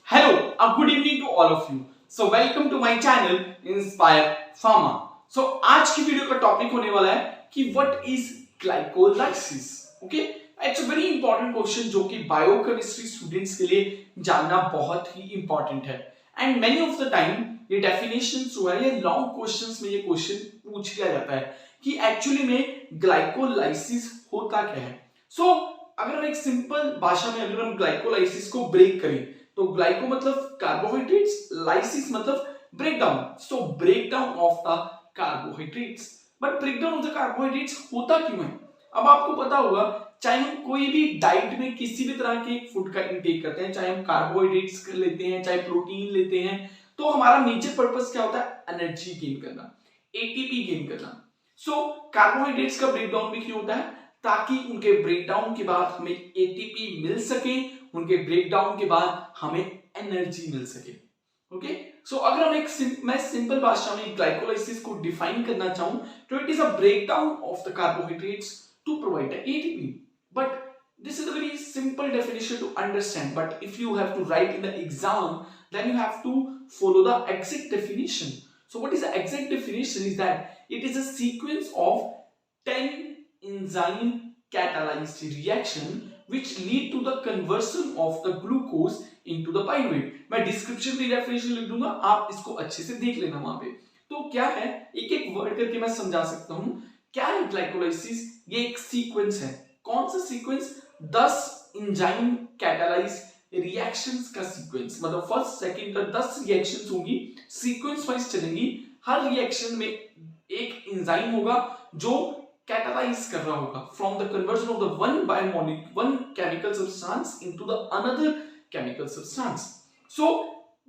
Hello, a good evening to all of you. So welcome to my channel Inspire Pharma. So आज की video का topic होने वाला है कि what is glycolysis. Okay, it's a very important question जो कि बायोकेमिस्ट्री स्टूडेंट्स के लिए जानना बहुत ही इंपॉर्टेंट है. And many of the time ये डेफिनेशन जो है ये लॉन्ग क्वेश्चंस में ये क्वेश्चन पूछ लिया जाता है कि एक्चुअली में ग्लाइकोलाइसिस होता क्या है. सो अगर हम एक सिंपल भाषा में अगर हम ग्लाइकोलाइसिस को ब्रेक करें तो ग्लाइको मतलब कार्बोहाइड्रेट्स, लाइसिस मतलब breakdown. So breakdown of the carbohydrates. But breakdown of the carbohydrates होता क्यों है? अब आपको पता होगा, चाहे हम कोई भी डाइट में किसी भी तरह के फूड का इंटेक करते हैं, चाहे हम कार्बोहाइड्रेट्स लेते हैं चाहे प्रोटीन लेते हैं, तो हमारा मेजर पर्पस क्या होता है? एनर्जी गेन करना, एटीपी गेन करना. सो कार्बोहाइड्रेट्स का ब्रेकडाउन भी क्यों होता है? ताकि उनके ब्रेकडाउन के बाद हमें एटीपी मिल सके, उनके ब्रेकडाउन के बाद हमें एनर्जी मिल सके. ओके, सो अगर हम मैं सिंपल भाषा में ग्लाइकोलाइसिस को डिफाइन करना चाहूं तो it is a breakdown of the carbohydrates to provide ATP. But this is a very simple definition to understand, but if you have to write in the exam, then you have to follow the exact definition. So what is the exact definition? Is that it is a sequence of 10 enzyme catalyzed reaction which lead to the conversion of the glucose into the pyruvate. मैं description में definition लिख दूंगा, आप इसको अच्छे से देख लेना वहां पे. तो क्या है, एक एक वर्ड करके मैं समझा सकता हूं. क्या है ग्लाइकोलाइसिस? ये एक सीक्वेंस है. कौन सा सीक्वेंस? 10 एंजाइम कैटालाइज्ड रिएक्शंस का सीक्वेंस. मतलब फर्स्ट सेकंड तक 10 रिएक्शंस होंगी, सीक्वेंस वाइज चलेंगी. हर रिएक्शन में एक एंजाइम होगा जो catalyze कर रहा होगा from the conversion of the one chemical substance into the another chemical substance. So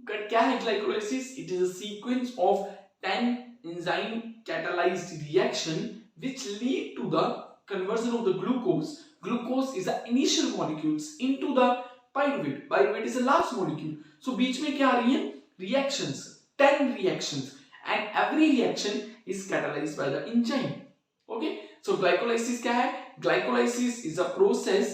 क्या है glycolysis? It is a sequence of 10 enzyme catalyzed reaction which lead to the conversion of the glucose. Glucose is the initial molecules into the pyruvate. Pyruvate is the last molecule. So बीच में क्या आ रही है? Reactions, 10 reactions, and every reaction is catalyzed by the enzyme. Okay, so glycolysis क्या है? Glycolysis is a process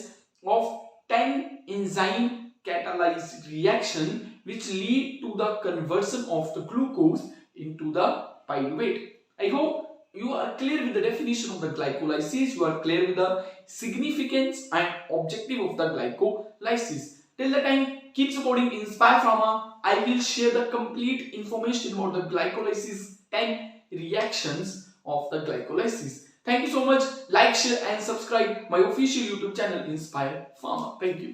of 10 enzyme catalyzed reaction which lead to the conversion of the glucose into the pyruvate. I hope you are clear with the definition of the glycolysis. You are clear with the significance and objective of the glycolysis. Till the time, keep supporting Inspire Pharma. I will share the complete information about the glycolysis 10 reactions of the glycolysis. Thank you so much. Like, share and subscribe my official YouTube channel Inspire Pharma. Thank you.